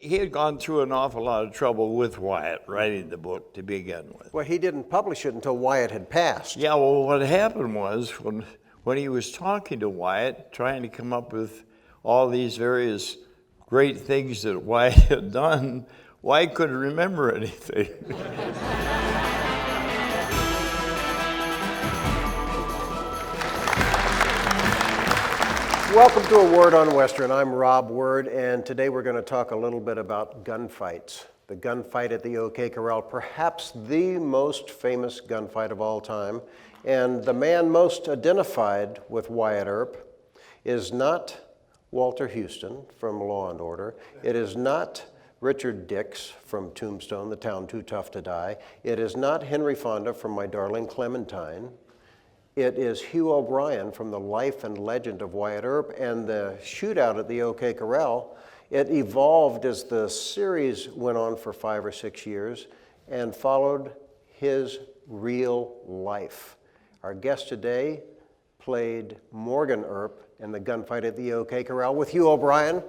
he had gone through an awful lot of trouble with Wyatt writing the book to begin with. Well, he didn't publish it until Wyatt had passed. Yeah, well, what happened was when he was talking to Wyatt, trying to come up with all these various great things that Wyatt had done, Wyatt couldn't remember anything. Welcome to A Word on Western. I'm Rob Word, and today we're going to talk a little bit about gunfights. The gunfight at the OK Corral, perhaps the most famous gunfight of all time. And the man most identified with Wyatt Earp is not Walter Houston from Law and Order. It is not Richard Dix from Tombstone, The Town Too Tough to Die. It is not Henry Fonda from My Darling Clementine. It is Hugh O'Brian from The Life and Legend of Wyatt Earp, and the shootout at the OK Corral. It evolved as the series went on for 5 or 6 years and followed his real life. Our guest today played Morgan Earp in the gunfight at the OK Corral with Hugh O'Brian,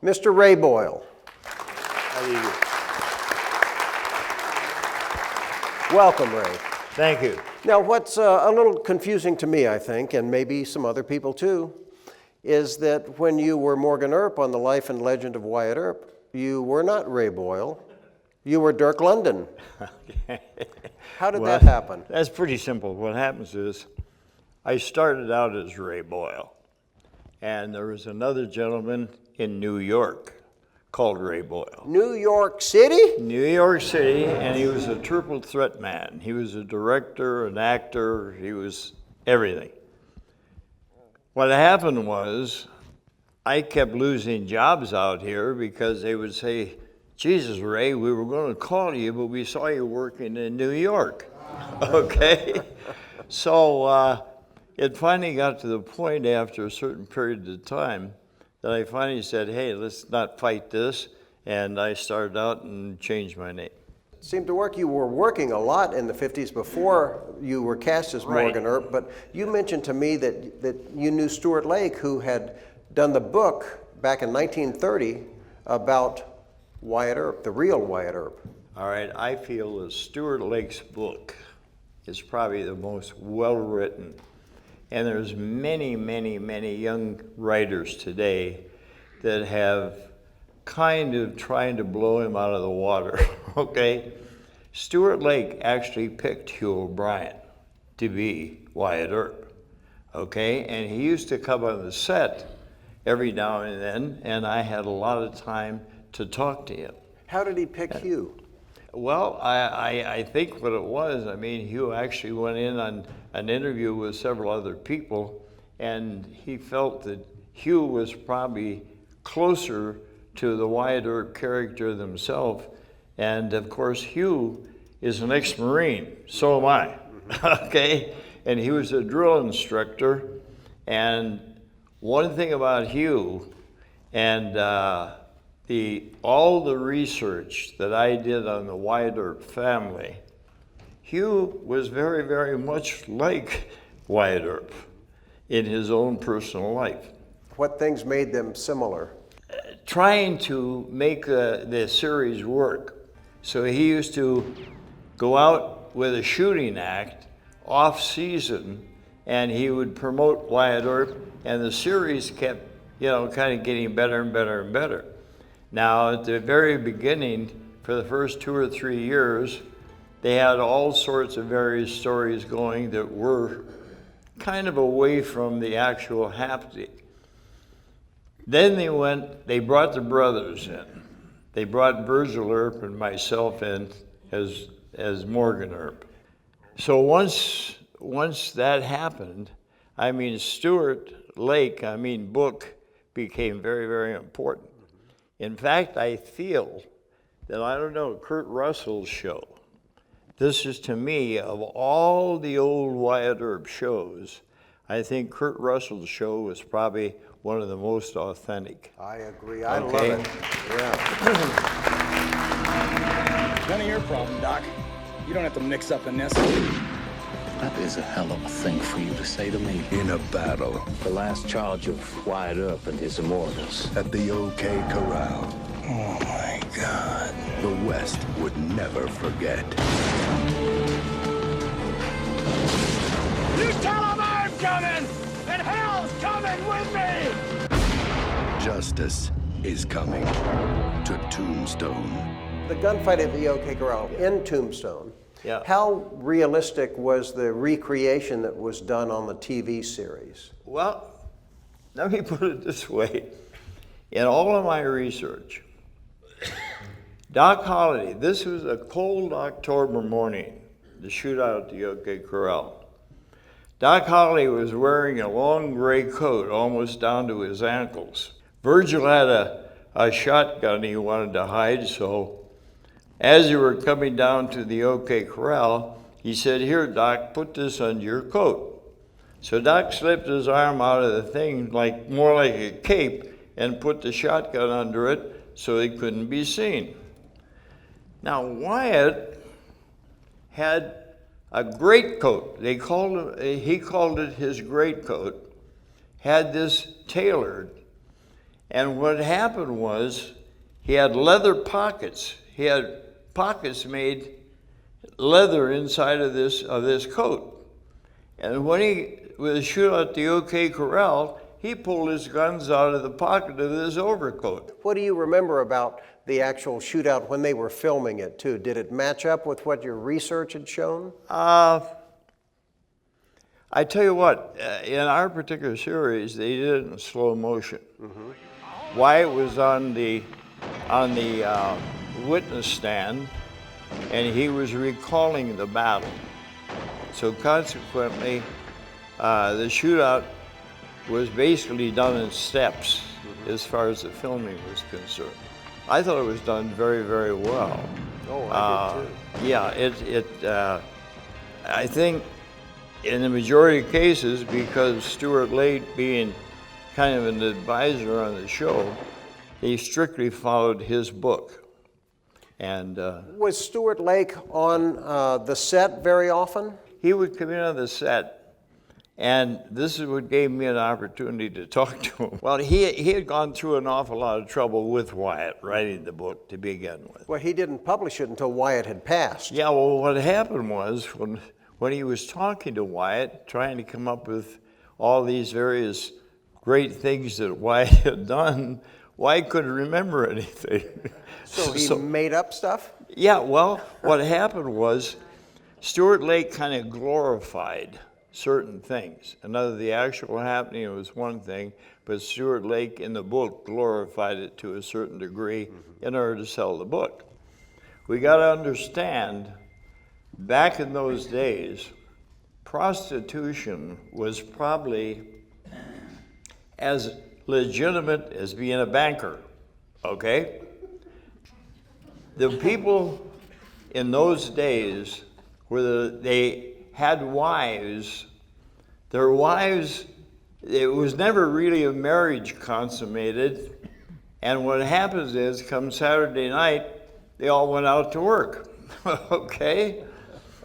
Mr. Ray Boyle. How do you do? Welcome, Ray. Thank you. Now, what's a little confusing to me, I think, and maybe some other people too, is that when you were Morgan Earp on The Life and Legend of Wyatt Earp, you were not Ray Boyle, you were Dirk London. Okay. How did that happen? That's pretty simple. What happens is, I started out as Ray Boyle, and there was another gentleman in New York called Ray Boyle. New York City? New York City, and he was a triple threat man. He was a director, an actor, he was everything. What happened was, I kept losing jobs out here because they would say, Jesus, Ray, we were going to call you, but we saw you working in New York. Okay? So it finally got to the point after a certain period of time that I finally said, hey, let's not fight this, and I started out and changed my name. It seemed to work. You were working a lot in the 50s before you were cast as Morgan Earp, but you mentioned to me that you knew Stuart Lake, who had done the book back in 1930 about Wyatt Earp, the real Wyatt Earp. All right, I feel that Stuart Lake's book is probably the most well-written. And there's many, many, many young writers today that have kind of trying to blow him out of the water, okay? Stuart Lake actually picked Hugh O'Brian to be Wyatt Earp, okay? And he used to come on the set every now and then, and I had a lot of time to talk to him. How did he pick Hugh? Well, I think what it was, I mean, Hugh actually went in on an interview with several other people, and he felt that Hugh was probably closer to the Wyatt Earp character themselves. And of course, Hugh is an ex-Marine, so am I, okay? And he was a drill instructor, and one thing about Hugh, and all the research that I did on the Wyatt Earp family, Hugh was very, very much like Wyatt Earp in his own personal life. What things made them similar? Trying to make the series work. So he used to go out with a shooting act off season, and he would promote Wyatt Earp, and the series kept, kind of getting better and better and better. Now, at the very beginning, for the first 2 or 3 years, they had all sorts of various stories going that were kind of away from the actual haptic. Then they brought the brothers in. They brought Virgil Earp and myself in as Morgan Earp. So once that happened, Stuart Lake, book became very, very important. In fact, I feel that, Kurt Russell's show, this is, to me, of all the old Wyatt Earp shows, I think Kurt Russell's show was probably one of the most authentic. I agree. I love it. Yeah. None of your problem, Doc. You don't have to mix up in this. That is a hell of a thing for you to say to me. In a battle. The last charge of Wyatt Earp and his immortals. At the OK Corral. Oh, my the West would never forget. You tell them I'm coming, and hell's coming with me! Justice is coming to Tombstone. The gunfight at the OK Corral in Tombstone. Yeah. How realistic was the recreation that was done on the TV series? Well, let me put it this way. In all of my research, Doc Holliday, this was a cold October morning, the shootout at the OK Corral. Doc Holliday was wearing a long gray coat almost down to his ankles. Virgil had a shotgun he wanted to hide, so as you were coming down to the OK Corral, he said, "Here, Doc, put this under your coat." So Doc slipped his arm out of the thing, more like a cape, and put the shotgun under it so he couldn't be seen. Now, Wyatt had a greatcoat. He called it his greatcoat, had this tailored. And what happened was he had leather pockets. He had pockets made leather inside of this coat. And when he was shooting at the OK Corral, he pulled his guns out of the pocket of this overcoat. What do you remember about the actual shootout when they were filming it, too? Did it match up with what your research had shown? I tell you what, in our particular series, they did it in slow motion. Mm-hmm. Wyatt was on the witness stand, and he was recalling the battle. So consequently, the shootout was basically done in steps as far as the filming was concerned. I thought it was done very, very well. Oh, I did too. Yeah, I think in the majority of cases, because Stuart Lake being kind of an advisor on the show, he strictly followed his book. And was Stuart Lake on the set very often? he would come in on the set, and this is what gave me an opportunity to talk to him. Well, he had gone through an awful lot of trouble with Wyatt writing the book to begin with. Well, he didn't publish it until Wyatt had passed. Yeah, well, what happened was when he was talking to Wyatt, trying to come up with all these various great things that Wyatt had done, Wyatt couldn't remember anything. So he made up stuff? Yeah, well, what happened was Stuart Lake kind of glorified certain things. Another, the actual happening was one thing, but Stuart Lake in the book glorified it to a certain degree in order to sell the book. We got to understand, back in those days, prostitution was probably as legitimate as being a banker, okay? The people in those days, they had wives, their wives, it was never really a marriage consummated, and what happens is, come Saturday night, they all went out to work, okay?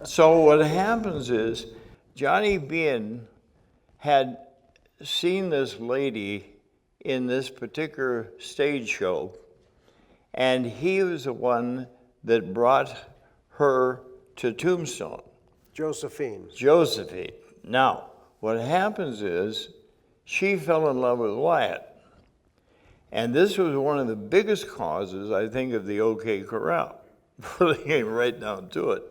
So what happens is, Johnny Bean had seen this lady in this particular stage show, and he was the one that brought her to Tombstone. Josephine. Now, what happens is, she fell in love with Wyatt. And this was one of the biggest causes, I think, of the OK Corral. Really came right down to it.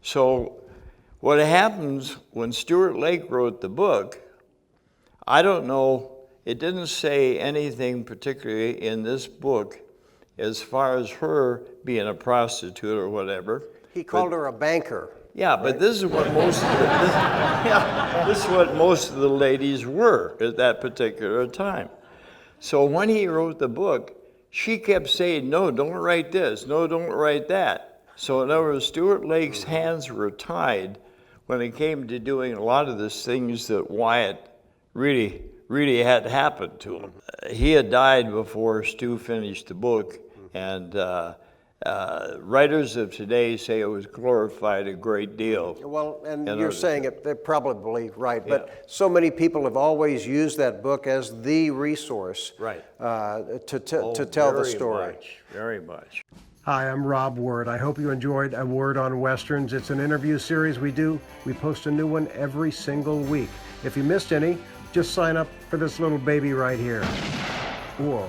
So what happens when Stuart Lake wrote the book, I don't know, it didn't say anything particularly in this book as far as her being a prostitute or whatever. He called her a banker. Yeah, but this is what most of this is what most of the ladies were at that particular time. So when he wrote the book, she kept saying, "No, don't write this. No, don't write that." So in other words, Stuart Lake's hands were tied when it came to doing a lot of the things that Wyatt really had happened to him. He had died before Stu finished the book, and writers of today say it was glorified a great deal. Well, and you're saying it, they're probably right, but so many people have always used that book as the resource Right. to tell the story. Very much. Hi, I'm Rob Word. I hope you enjoyed A Word on Westerns. It's an interview series we do. We post a new one every single week. If you missed any, just sign up for this little baby right here. Whoa.